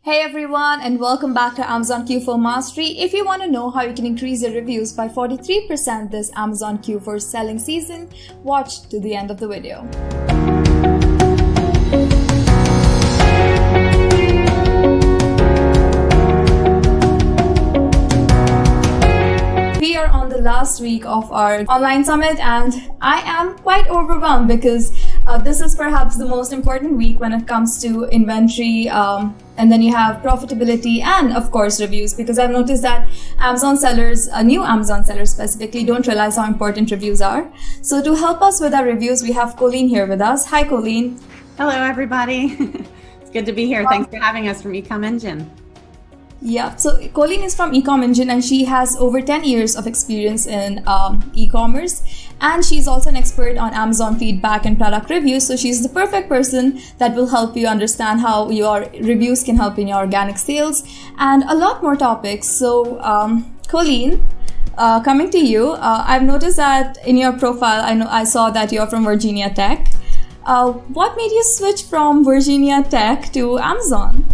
Hey everyone, and welcome back to Amazon Q4 Mastery. If you want to know how you can increase your reviews by 43% this Amazon Q4 selling season, watch to the end of the video. We are on the last week of our online summit and I am quite overwhelmed because this is perhaps the most important week when it comes to inventory, and then you have profitability and of course reviews, because I've noticed that Amazon sellers, new Amazon sellers specifically, don't realize how important reviews are. So to help us with our reviews, we have Colleen here with us. Hi Colleen. Hello everybody. It's good to be here. Thanks for having us from Ecom Engine. Yeah, so Colleen is from Ecom Engine and she has over 10 years of experience in e-commerce, and she's also an expert on Amazon feedback and product reviews. So she's the perfect person that will help you understand how your reviews can help in your organic sales and a lot more topics. So Colleen, coming to you, I've noticed that in your profile, I saw that you're from Virginia Tech. What made you switch from Virginia Tech to Amazon?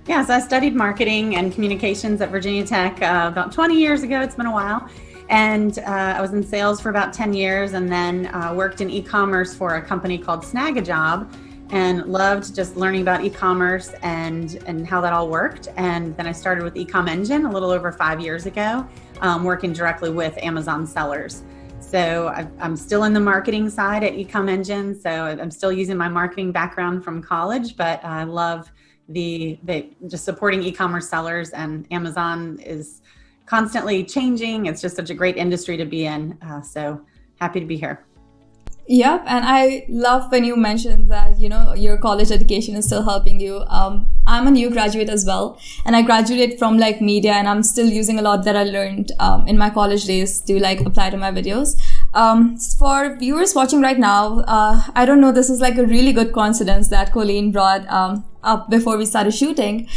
Yeah, so I studied marketing and communications at Virginia Tech about 20 years ago. It's been a while. And I was in sales for about 10 years and then worked in e-commerce for a company called Snagajob, and loved just learning about e-commerce and how that all worked. And then I started with Ecom Engine a little over 5 years ago, working directly with Amazon sellers. So I'm still in the marketing side at Ecom Engine. So I'm still using my marketing background from college, but I love the just supporting e-commerce sellers, and Amazon is constantly changing. It's just such a great industry to be in. So happy to be here. Yep, and I love when you mentioned that, your college education is still helping you. I'm a new graduate as well, and I graduated from media, and I'm still using a lot that I learned in my college days to apply to my videos. For viewers watching right now, I don't know, this is a really good coincidence that Colleen brought up before we started shooting.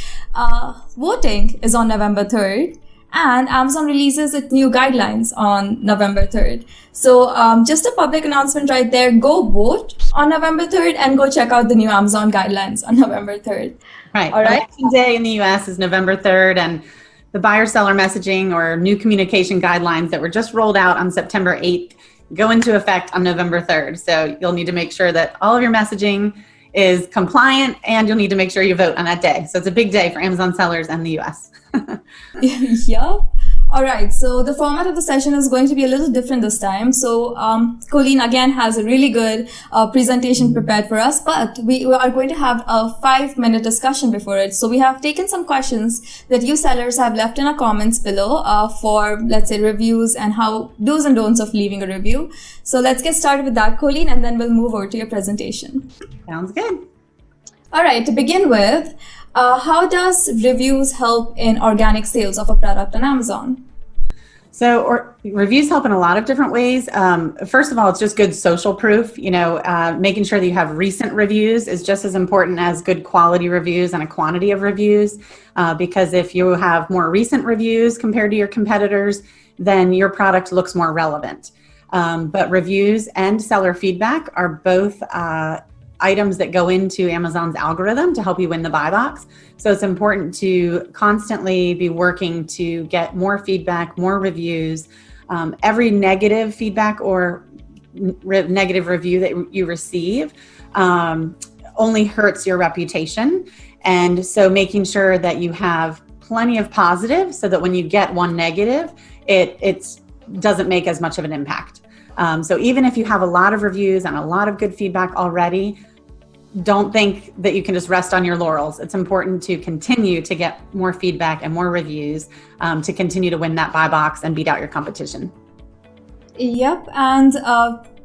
Voting is on November 3rd. And Amazon releases its new guidelines on November 3rd. So just a public announcement right there. Go vote on November 3rd and go check out the new Amazon guidelines on November 3rd. Right. All right. Election day in the US is November 3rd, and the buyer-seller messaging or new communication guidelines that were just rolled out on September 8th go into effect on November 3rd. So you'll need to make sure that all of your messaging is compliant, and you'll need to make sure you vote on that day. So it's a big day for Amazon sellers and the US. Yeah. All right. So the format of the session is going to be a little different this time. So Colleen again has a really good presentation prepared for us, but we are going to have a 5-minute discussion before it. So we have taken some questions that you sellers have left in our comments below for, let's say, reviews and how do's and don'ts of leaving a review. So let's get started with that, Colleen, and then we'll move over to your presentation. Sounds good. All right. To begin with, how does reviews help in organic sales of a product on Amazon? So reviews help in a lot of different ways. First of all, it's just good social proof. Making sure that you have recent reviews is just as important as good quality reviews and a quantity of reviews. Because if you have more recent reviews compared to your competitors, then your product looks more relevant. But reviews and seller feedback are both items that go into Amazon's algorithm to help you win the buy box. So it's important to constantly be working to get more feedback, more reviews. Every negative feedback or negative review that you receive only hurts your reputation. And so making sure that you have plenty of positive so that when you get one negative, it doesn't make as much of an impact. So even if you have a lot of reviews and a lot of good feedback already, don't think that you can just rest on your laurels. It's important to continue to get more feedback and more reviews to continue to win that buy box and beat out your competition. Yep, and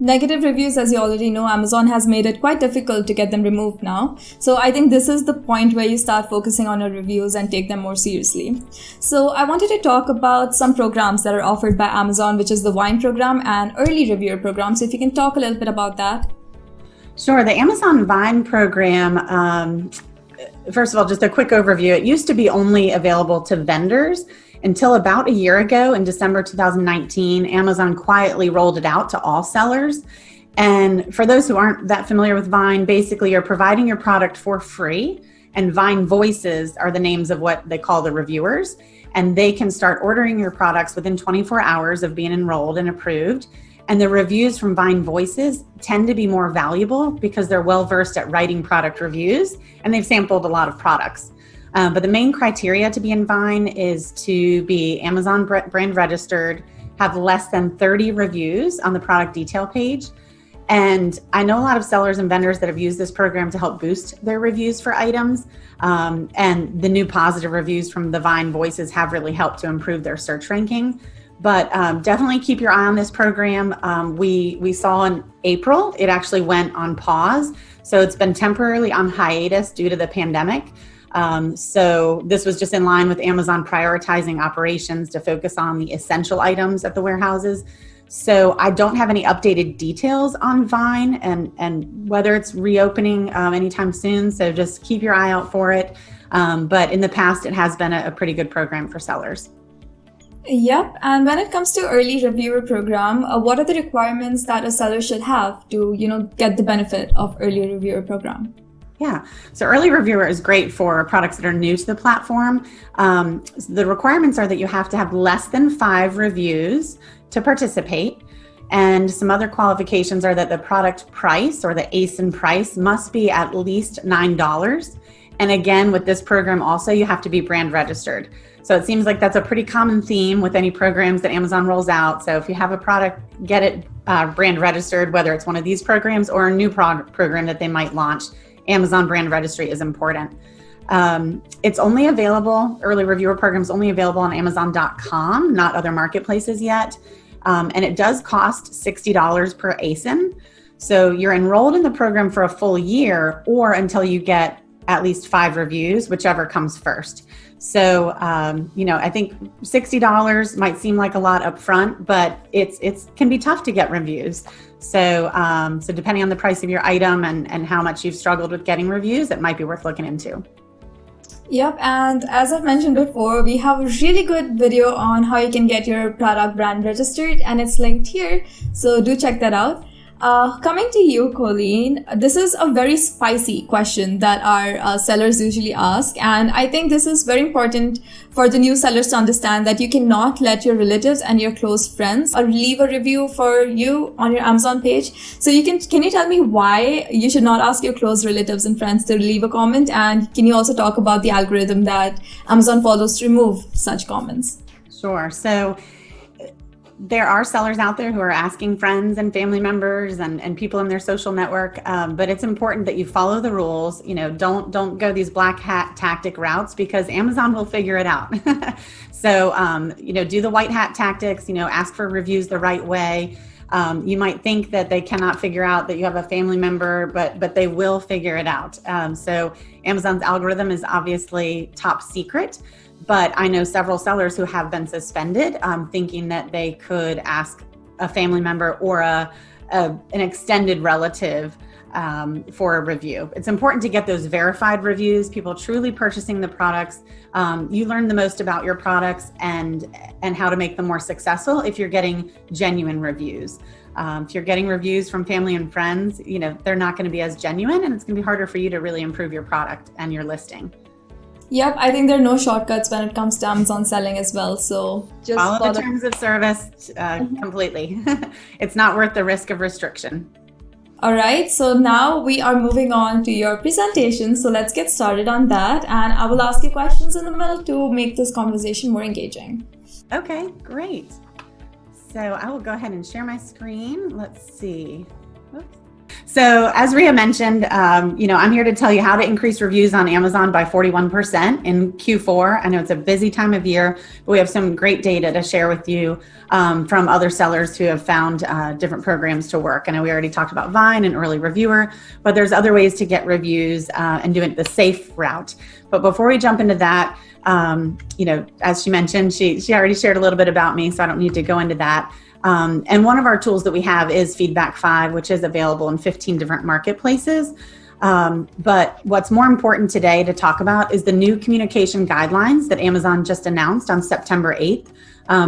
negative reviews, as you already know, Amazon has made it quite difficult to get them removed now. So I think this is the point where you start focusing on your reviews and take them more seriously. So I wanted to talk about some programs that are offered by Amazon, which is the Wine program and Early Reviewer program. So if you can talk a little bit about that. Sure. The Amazon Vine program, first of all, just a quick overview. It used to be only available to vendors until about a year ago in December 2019. Amazon quietly rolled it out to all sellers. And for those who aren't that familiar with Vine, basically you're providing your product for free and Vine Voices are the names of what they call the reviewers. And they can start ordering your products within 24 hours of being enrolled and approved. And the reviews from Vine Voices tend to be more valuable because they're well-versed at writing product reviews and they've sampled a lot of products. But the main criteria to be in Vine is to be Amazon brand registered, have less than 30 reviews on the product detail page. And I know a lot of sellers and vendors that have used this program to help boost their reviews for items. And the new positive reviews from the Vine Voices have really helped to improve their search ranking. But definitely keep your eye on this program. We saw in April, it actually went on pause. So it's been temporarily on hiatus due to the pandemic. So this was just in line with Amazon prioritizing operations to focus on the essential items at the warehouses. So I don't have any updated details on Vine and whether it's reopening anytime soon. So just keep your eye out for it. But in the past, it has been a pretty good program for sellers. Yep. And when it comes to early reviewer program, what are the requirements that a seller should have to, get the benefit of early reviewer program? Yeah, so early reviewer is great for products that are new to the platform. The requirements are that you have to have less than 5 reviews to participate. And some other qualifications are that the product price or the ASIN price must be at least $9. And again, with this program also, you have to be brand registered. So it seems like that's a pretty common theme with any programs that Amazon rolls out. So if you have a product, get it brand registered, whether it's one of these programs or a new program that they might launch. Amazon brand registry is important. It's only available, early reviewer program is only available on Amazon.com, not other marketplaces yet. And it does cost $60 per ASIN. So you're enrolled in the program for a full year or until you get at least 5 reviews, whichever comes first. So, I think $60 might seem like a lot up front, but it can be tough to get reviews. So depending on the price of your item and how much you've struggled with getting reviews, it might be worth looking into. Yep, and as I've mentioned before, we have a really good video on how you can get your product brand registered, and it's linked here, so do check that out. Coming to you, Colleen, this is a very spicy question that our sellers usually ask. And I think this is very important for the new sellers to understand that you cannot let your relatives and your close friends leave a review for you on your Amazon page. So can you tell me why you should not ask your close relatives and friends to leave a comment? And can you also talk about the algorithm that Amazon follows to remove such comments? Sure. So there are sellers out there who are asking friends and family members and people in their social network, but it's important that you follow the rules. Don't go these black hat tactic routes because Amazon will figure it out. So, do the white hat tactics, ask for reviews the right way. You might think that they cannot figure out that you have a family member, but they will figure it out. So Amazon's algorithm is obviously top secret. But I know several sellers who have been suspended, thinking that they could ask a family member or an extended relative for a review. It's important to get those verified reviews, people truly purchasing the products. You learn the most about your products and how to make them more successful if you're getting genuine reviews. If you're getting reviews from family and friends, they're not going to be as genuine, and it's going to be harder for you to really improve your product and your listing. Yep, I think there are no shortcuts when it comes to Amazon selling as well. So just follow the terms of service completely. It's not worth the risk of restriction. All right, so now we are moving on to your presentation. So let's get started on that. And I will ask you questions in the middle to make this conversation more engaging. Okay, great. So I will go ahead and share my screen. Let's see. Oops. So as Rhea mentioned, I'm here to tell you how to increase reviews on Amazon by 41% in Q4. I know it's a busy time of year, but we have some great data to share with you from other sellers who have found different programs to work. I know we already talked about Vine and early reviewer, but there's other ways to get reviews and do it the safe route. But before we jump into that, as she mentioned, she already shared a little bit about me, so I don't need to go into that. And one of our tools that we have is Feedback 5, which is available in 15 different marketplaces. But what's more important today to talk about is the new communication guidelines that Amazon just announced on September 8th,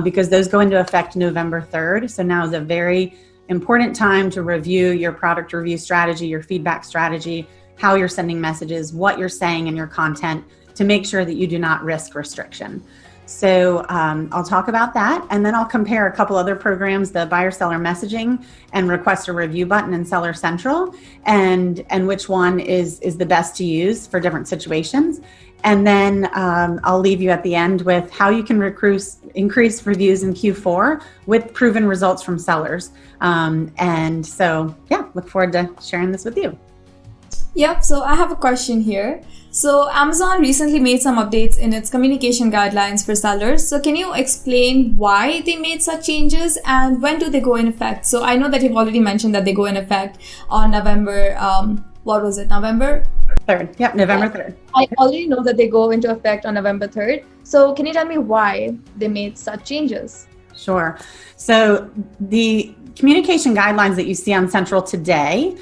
because those go into effect November 3rd. So now is a very important time to review your product review strategy, your feedback strategy, how you're sending messages, what you're saying in your content to make sure that you do not risk restriction. So I'll talk about that, and then I'll compare a couple other programs, the buyer seller messaging and request a review button in Seller Central, and which one is the best to use for different situations. And then I'll leave you at the end with how you can increase reviews in Q4 with proven results from sellers. And so, yeah, look forward to sharing this with you. Yep, so I have a question here. So Amazon recently made some updates in its communication guidelines for sellers. So can you explain why they made such changes and when do they go in effect? So I know that you've already mentioned that they go in effect on November, November 3rd. Yep, November 3rd. I already know that they go into effect on November 3rd. So can you tell me why they made such changes? Sure. So the communication guidelines that you see on Central today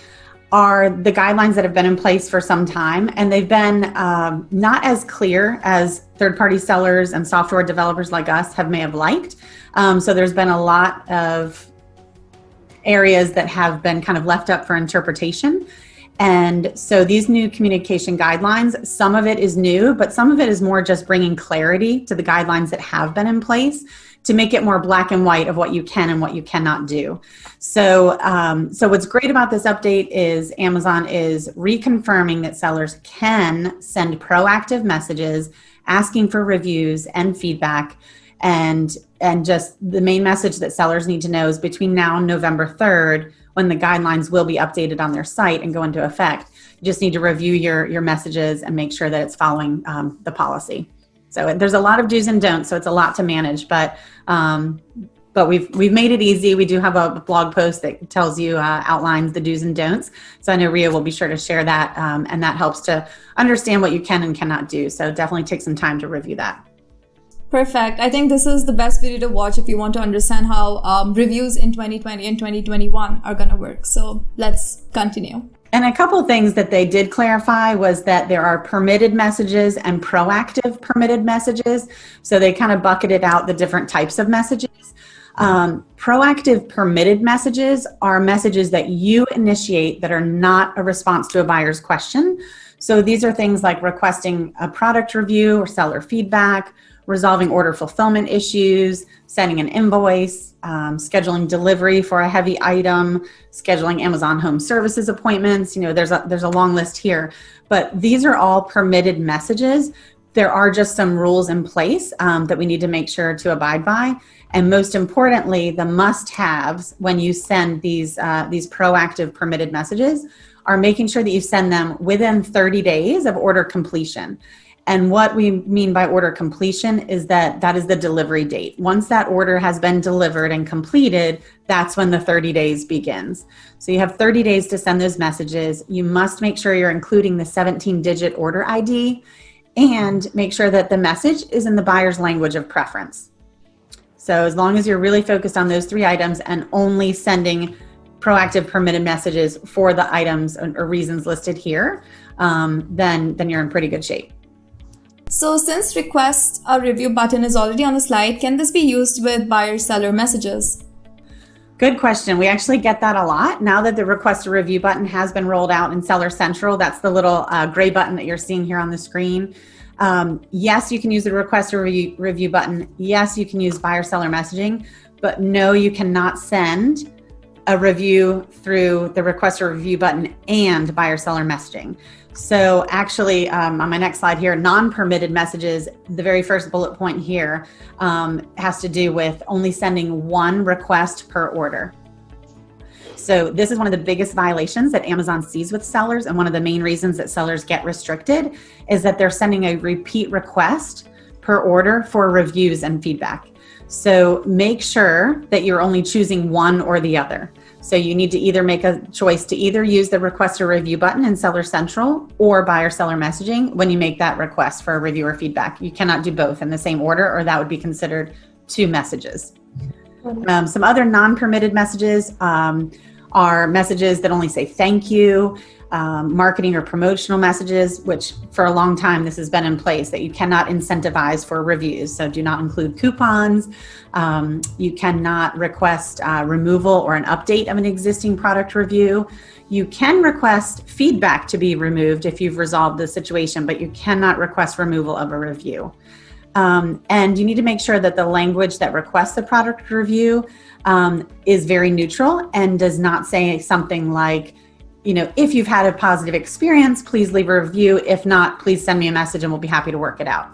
are the guidelines that have been in place for some time, and they've been not as clear as third-party sellers and software developers like us may have liked. So there's been a lot of areas that have been kind of left up for interpretation. And so these new communication guidelines, some of it is new, but some of it is more just bringing clarity to the guidelines that have been in place to make it more black and white of what you can and what you cannot do. So, so what's great about this update is Amazon is reconfirming that sellers can send proactive messages asking for reviews and feedback. And just the main message that sellers need to know is between now and November 3rd, when the guidelines will be updated on their site and go into effect, you just need to review your messages and make sure that it's following the policy. So there's a lot of do's and don'ts, so it's a lot to manage, but we've made it easy. We do have a blog post that tells you, outlines the do's and don'ts. So I know Ria will be sure to share that, and that helps to understand what you can and cannot do. So definitely take some time to review that. Perfect. I think this is the best video to watch if you want to understand how reviews in 2020 and 2021 are going to work. So let's continue. And a couple of things that they did clarify was that there are permitted messages and proactive permitted messages. So they kind of bucketed out the different types of messages. Proactive permitted messages are messages that you initiate that are not a response to a buyer's question. So these are things like requesting a product review or seller feedback, resolving order fulfillment issues, sending an invoice, scheduling delivery for a heavy item, scheduling Amazon Home Services appointments. You know, there's a long list here, but these are all permitted messages. There are just some rules in place that we need to make sure to abide by. And most importantly, the must-haves when you send these proactive permitted messages are making sure that you send them within 30 days of order completion. And what we mean by order completion is that is the delivery date. Once that order has been delivered and completed, that's when the 30 days begins. So you have 30 days to send those messages. You must make sure you're including the 17-digit order ID and make sure that the message is in the buyer's language of preference. So as long as you're really focused on those three items and only sending proactive permitted messages for the items or reasons listed here, then you're in pretty good shape. So since request a review button is already on the slide, can this be used with buyer-seller messages? Good question. We actually get that a lot. Now that the request a review button has been rolled out in Seller Central, that's the little gray button that you're seeing here on the screen. Yes, you can use the request a review button. Yes, you can use buyer-seller messaging, but no, you cannot send a review through the request a review button and buyer-seller messaging. So actually, on my next slide here, non-permitted messages, the very first bullet point here has to do with only sending one request per order. So this is one of the biggest violations that Amazon sees with sellers, and one of the main reasons that sellers get restricted is that they're sending a repeat request per order for reviews and feedback. So make sure that you're only choosing one or the other. So you need to either make a choice to either use the request a review button in Seller Central or buyer seller messaging when you make that request for a review or feedback. You cannot do both in the same order, or that would be considered two messages. Some other non-permitted messages are messages that only say thank you, marketing or promotional messages, which for a long time this has been in place, that you cannot incentivize for reviews. So do not include coupons. You cannot request removal or an update of an existing product review. You can request feedback to be removed if you've resolved the situation, but you cannot request removal of a review. And you need to make sure that the language that requests the product review is very neutral and does not say something like, if you've had a positive experience, please leave a review. If not, please send me a message and we'll be happy to work it out.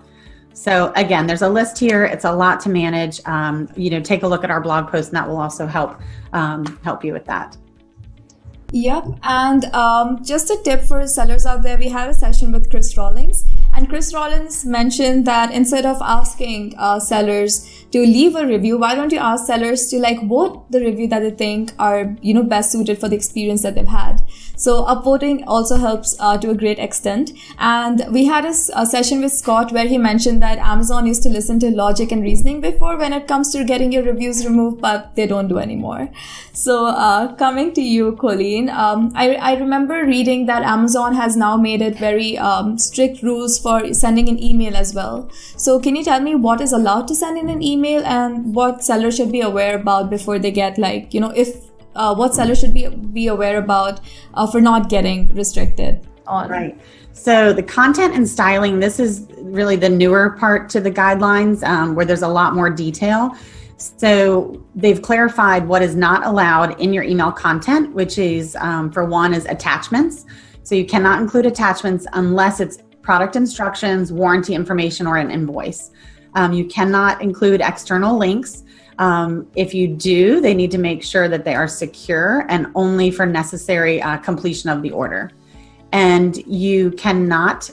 So again, there's a list here. It's a lot to manage. Take a look at our blog post and that will also help you with that. Yep. And just a tip for sellers out there, we had a session with Chris Rawlings, and Chris Rawlings mentioned that instead of asking sellers to leave a review, why don't you ask sellers to vote the review that they think are, best suited for the experience that they've had. So upvoting also helps to a great extent. And we had a session with Scott where he mentioned that Amazon used to listen to logic and reasoning before when it comes to getting your reviews removed, but they don't do anymore. So coming to you, Colleen, I remember reading that Amazon has now made it very strict rules for sending an email as well. So can you tell me what is allowed to send in an email and what sellers should be aware about before they get what sellers should be aware about for not getting restricted on? Right. So the content and styling, this is really the newer part to the guidelines where there's a lot more detail. So they've clarified what is not allowed in your email content, which is, for one, is attachments. So you cannot include attachments unless it's product instructions, warranty information, or an invoice. You cannot include external links. If you do, they need to make sure that they are secure and only for necessary completion of the order. And you cannot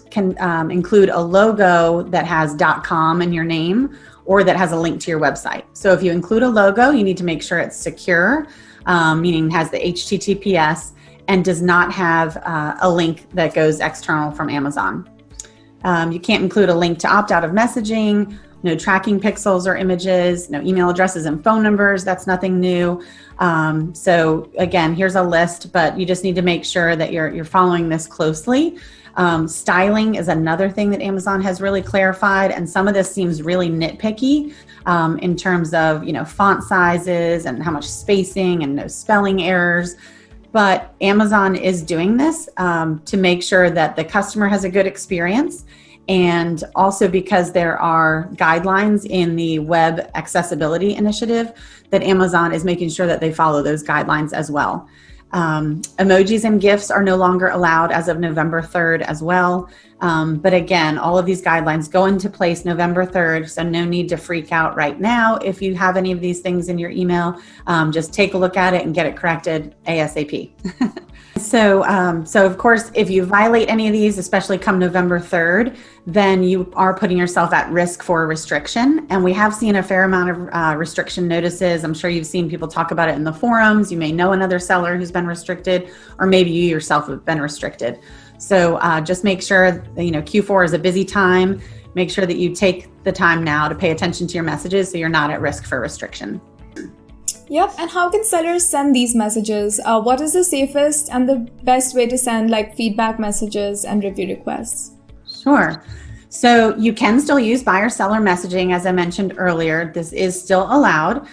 include a logo that has .com in your name or that has a link to your website. So if you include a logo, you need to make sure it's secure, meaning has the HTTPS and does not have a link that goes external from Amazon. You can't include a link to opt out of messaging, no tracking pixels or images, no email addresses and phone numbers. That's nothing new. So again, here's a list, but you just need to make sure that you're following this closely. Styling is another thing that Amazon has really clarified, and some of this seems really nitpicky in terms of font sizes and how much spacing and no spelling errors. But Amazon is doing this to make sure that the customer has a good experience, and also because there are guidelines in the Web Accessibility Initiative that Amazon is making sure that they follow those guidelines as well. Emojis and GIFs are no longer allowed as of November 3rd as well. But again, all of these guidelines go into place November 3rd, so no need to freak out right now. If you have any of these things in your email, just take a look at it and get it corrected ASAP. So of course, if you violate any of these, especially come November 3rd, then you are putting yourself at risk for a restriction. And we have seen a fair amount of restriction notices. I'm sure you've seen people talk about it in the forums. You may know another seller who's been restricted, or maybe you yourself have been restricted. So just make sure that, Q4 is a busy time. Make sure that you take the time now to pay attention to your messages so you're not at risk for restriction. Yep. And how can sellers send these messages? What is the safest and the best way to send feedback messages and review requests? Sure. So you can still use buyer-seller messaging, as I mentioned earlier. This is still allowed.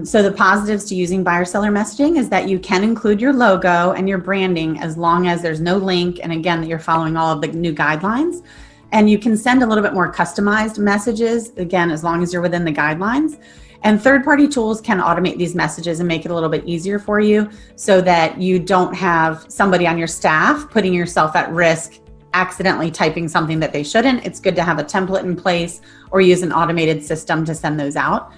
So the positives to using buyer-seller messaging is that you can include your logo and your branding as long as there's no link, and again, that you're following all of the new guidelines. And you can send a little bit more customized messages, again, as long as you're within the guidelines. And third-party tools can automate these messages and make it a little bit easier for you so that you don't have somebody on your staff putting yourself at risk accidentally typing something that they shouldn't. It's good to have a template in place or use an automated system to send those out.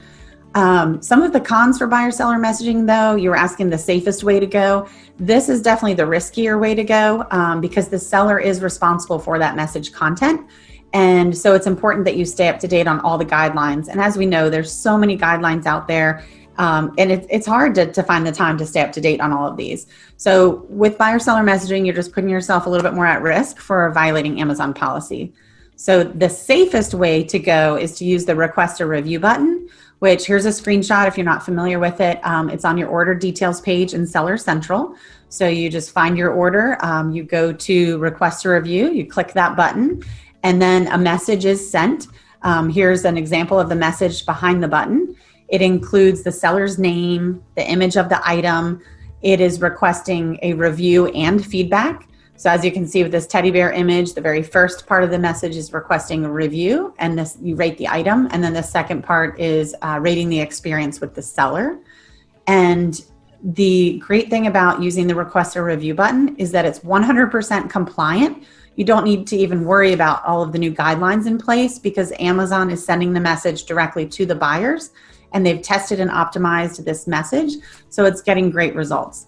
Some of the cons for buyer-seller messaging, though, you were asking the safest way to go. This is definitely the riskier way to go because the seller is responsible for that message content. And so it's important that you stay up to date on all the guidelines. And as we know, there's so many guidelines out there. And it's hard to find the time to stay up to date on all of these. So with buyer-seller messaging, you're just putting yourself a little bit more at risk for violating Amazon policy. So the safest way to go is to use the request a review button, which here's a screenshot if you're not familiar with it. It's on your order details page in Seller Central. So you just find your order, you go to request a review, you click that button, and then a message is sent. Here's an example of the message behind the button. It includes the seller's name, the image of the item. it is requesting a review and feedback. So as you can see with this teddy bear image, the very first part of the message is requesting a review, and this you rate the item. And then the second part is rating the experience with the seller. And the great thing about using the request a review button is that it's 100% compliant. You don't need to even worry about all of the new guidelines in place because Amazon is sending the message directly to the buyers, and they've tested and optimized this message. So it's getting great results.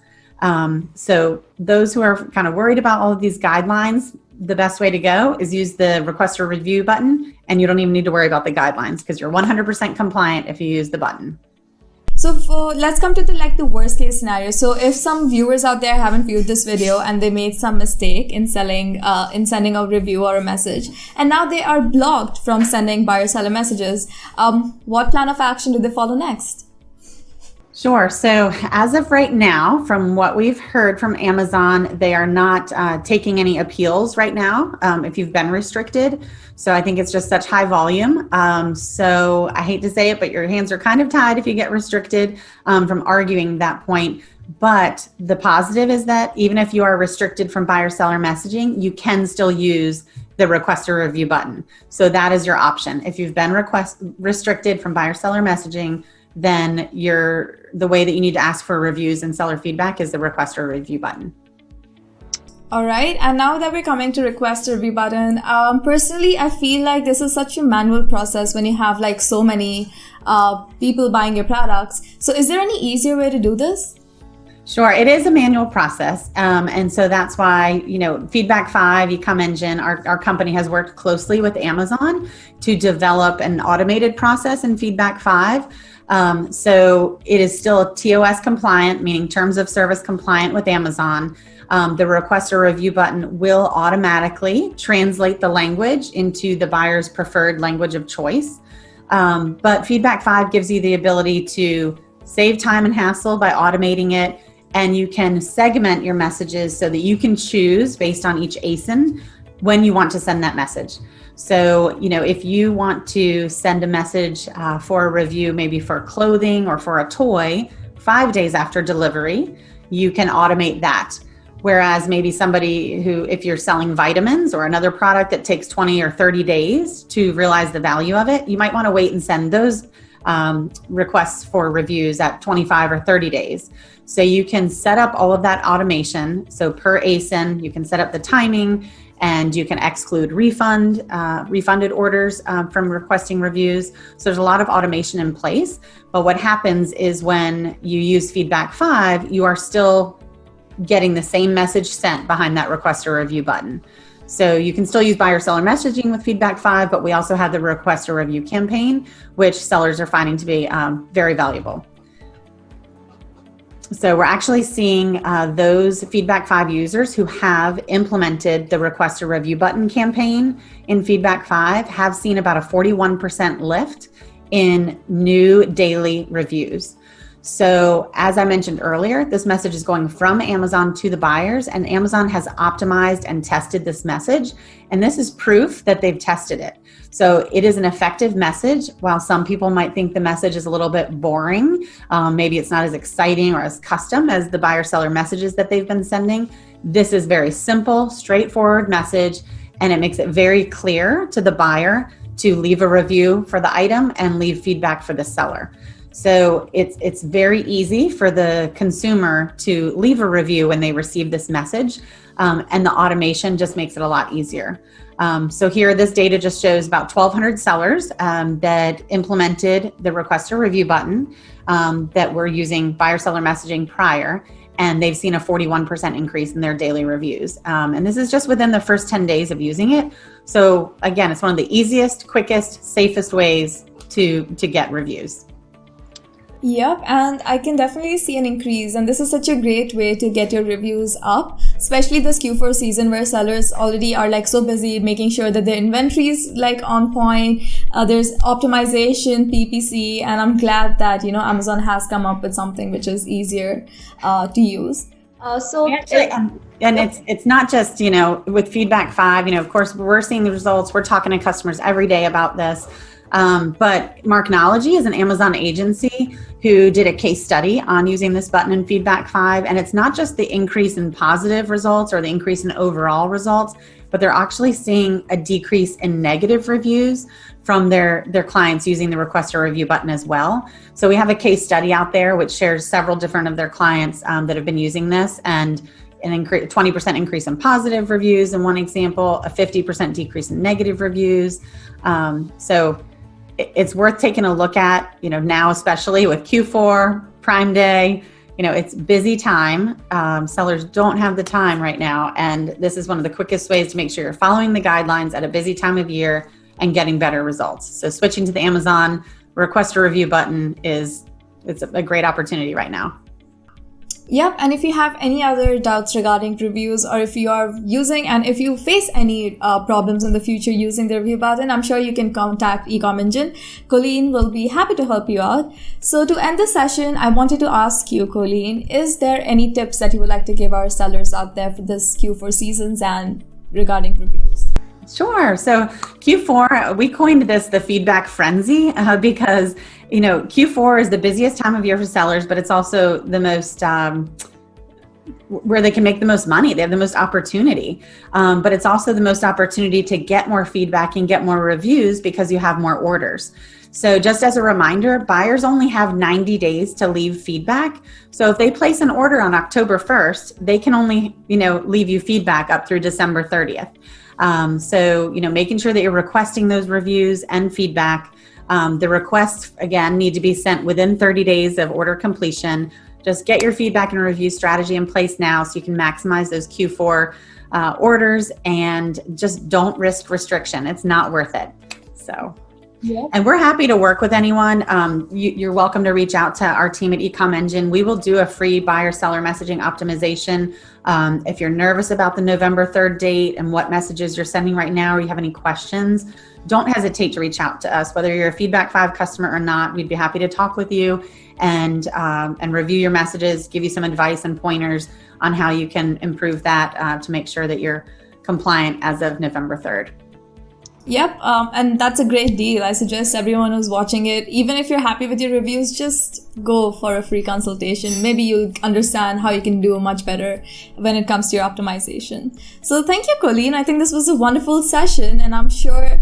So those who are kind of worried about all of these guidelines, the best way to go is use the request a review button, and you don't even need to worry about the guidelines because you're 100% compliant if you use the button. So let's come to the worst case scenario. So if some viewers out there haven't viewed this video and they made some mistake in sending a review or a message, and now they are blocked from sending buyer-seller messages, what plan of action do they follow next? Sure. So as of right now, from what we've heard from Amazon, they are not taking any appeals right now if you've been restricted. So I think it's just such high volume. So I hate to say it, but your hands are kind of tied if you get restricted from arguing that point. But the positive is that even if you are restricted from buyer-seller messaging, you can still use the request a review button. So that is your option. If you've been restricted from buyer-seller messaging, then the way that you need to ask for reviews and seller feedback is the request a review button. All right. And now that we're coming to request a review button, personally, I feel like this is such a manual process when you have so many people buying your products. So is there any easier way to do this? Sure. It is a manual process. And so that's why, Feedback 5, Ecom Engine, our company has worked closely with Amazon to develop an automated process in Feedback 5. So it is still TOS compliant, meaning terms of service compliant with Amazon. The request a review button will automatically translate the language into the buyer's preferred language of choice. But Feedback 5 gives you the ability to save time and hassle by automating it. And you can segment your messages so that you can choose based on each ASIN when you want to send that message. So, if you want to send a message for a review, maybe for clothing or for a toy, 5 days after delivery, you can automate that. Whereas maybe somebody who, if you're selling vitamins or another product that takes 20 or 30 days to realize the value of it, you might want to wait and send those requests for reviews at 25 or 30 days. So you can set up all of that automation. So per ASIN, you can set up the timing, and you can exclude refunded orders from requesting reviews. So there's a lot of automation in place. But what happens is when you use Feedback 5, you are still getting the same message sent behind that request a review button. So you can still use buyer-seller messaging with Feedback 5, but we also have the request a review campaign, which sellers are finding to be very valuable. So we're actually seeing those Feedback 5 users who have implemented the request a review button campaign in Feedback 5 have seen about a 41% lift in new daily reviews. So as I mentioned earlier, this message is going from Amazon to the buyers, and Amazon has optimized and tested this message. And this is proof that they've tested it. So it is an effective message. While some people might think the message is a little bit boring, maybe it's not as exciting or as custom as the buyer-seller messages that they've been sending. This is very simple, straightforward message, and it makes it very clear to the buyer to leave a review for the item and leave feedback for the seller. So it's very easy for the consumer to leave a review when they receive this message, and the automation just makes it a lot easier. So here, this data just shows about 1,200 sellers that implemented the request a review button that were using buyer-seller messaging prior, and they've seen a 41% increase in their daily reviews. And this is just within the first 10 days of using it. So again, it's one of the easiest, quickest, safest ways to get reviews. Yep, and I can definitely see an increase, and this is such a great way to get your reviews up, especially this Q4 season where sellers already are so busy making sure that their inventory is on point. There's optimization, PPC, and I'm glad that Amazon has come up with something which is easier to use. It's not just with Feedback 5. Of course, we're seeing the results. We're talking to customers every day about this. But Marknology is an Amazon agency who did a case study on using this button in Feedback 5. And it's not just the increase in positive results or the increase in overall results, but they're actually seeing a decrease in negative reviews from their clients using the Request a Review button as well. So we have a case study out there which shares several different of their clients that have been using this, and an 20% increase in positive reviews in one example, a 50% decrease in negative reviews. So it's worth taking a look at, now, especially with Q4, Prime Day, it's busy time. Sellers don't have the time right now. And this is one of the quickest ways to make sure you're following the guidelines at a busy time of year and getting better results. So switching to the Amazon Request a Review button it's a great opportunity right now. Yep, and if you have any other doubts regarding reviews, or if you are using and if you face any problems in the future using the review button, I'm sure you can contact Ecom Engine. Colleen will be happy to help you out. So to end the session, I wanted to ask you, Colleen, is there any tips that you would like to give our sellers out there for this Q4 seasons and regarding reviews? Sure. So Q4, we coined this the feedback frenzy because, Q4 is the busiest time of year for sellers, but it's also the most where they can make the most money. They have the most opportunity, but it's also the most opportunity to get more feedback and get more reviews because you have more orders. So just as a reminder, buyers only have 90 days to leave feedback. So if they place an order on October 1st, they can only, leave you feedback up through December 30th. So, making sure that you're requesting those reviews and feedback. The requests, again, need to be sent within 30 days of order completion. Just get your feedback and review strategy in place now so you can maximize those Q4 orders, and just don't risk restriction. It's not worth it. So, and we're happy to work with anyone. You're welcome to reach out to our team at Ecom Engine. We will do a free buyer-seller messaging optimization. If you're nervous about the November 3rd date and what messages you're sending right now, or you have any questions, don't hesitate to reach out to us. Whether you're a Feedback 5 customer or not, we'd be happy to talk with you and review your messages, give you some advice and pointers on how you can improve that to make sure that you're compliant as of November 3rd. Yep, and that's a great deal. I suggest everyone who's watching it, even if you're happy with your reviews, just go for a free consultation. Maybe you'll understand how you can do much better when it comes to your optimization. So thank you, Colleen. I think this was a wonderful session, and I'm sure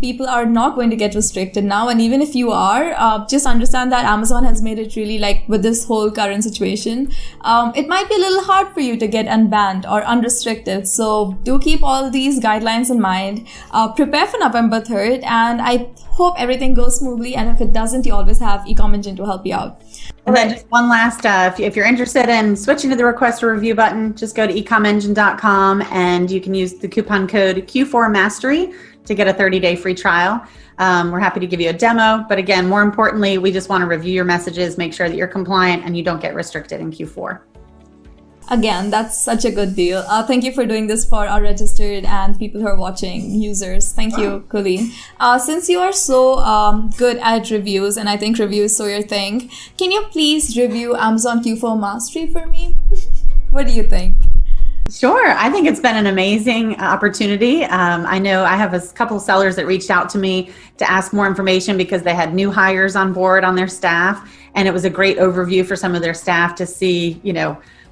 people are not going to get restricted now. And even if you are, just understand that Amazon has made it really, with this whole current situation, it might be a little hard for you to get unbanned or unrestricted. So do keep all these guidelines in mind. Prepare for November 3rd, and I hope everything goes smoothly. And if it doesn't, you always have Ecom Engine to help you out. And then just one last, if you're interested in switching to the Request a Review button, just go to ecomengine.com and you can use the coupon code Q4Mastery to get a 30-day free trial. We're happy to give you a demo, but again, more importantly, we just want to review your messages, make sure that you're compliant and you don't get restricted in Q4. Again, that's such a good deal. Thank you for doing this for our registered and people who are watching users. Thank you, Colleen. Since you are so good at reviews, and I think review is so your thing, can you please review Amazon Q4 Mastery for me? What do you think? Sure. I think it's been an amazing opportunity. I know I have a couple sellers that reached out to me to ask more information because they had new hires on board on their staff. And it was a great overview for some of their staff to see,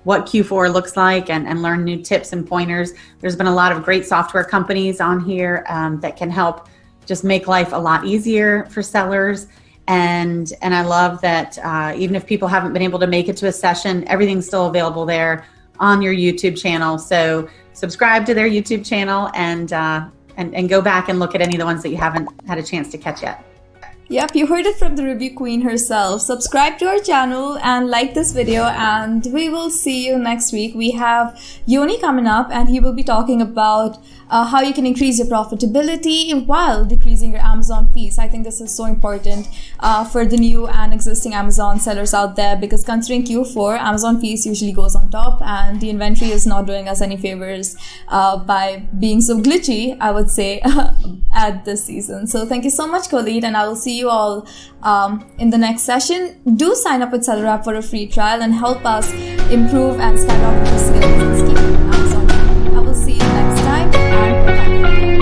what Q4 looks like and learn new tips and pointers. There's been a lot of great software companies on here that can help just make life a lot easier for sellers. And I love that even if people haven't been able to make it to a session, everything's still available there on your YouTube channel. So subscribe to their YouTube channel and go back and look at any of the ones that you haven't had a chance to catch yet. Yep, you heard it from the review queen herself. Subscribe to our channel and like this video, and we will see you next week. We have Yoni coming up, and he will be talking about how you can increase your profitability while decreasing your Amazon fees. I think this is so important for the new and existing Amazon sellers out there, because considering Q4, Amazon fees usually goes on top, and the inventory is not doing us any favors by being so glitchy, I would say, at this season. So thank you so much, Colleen, and I will see you all in the next session. Do sign up with SellerApp for a free trial and help us improve and skyrocket the skills and keep Amazon. I will see you next time. And bye.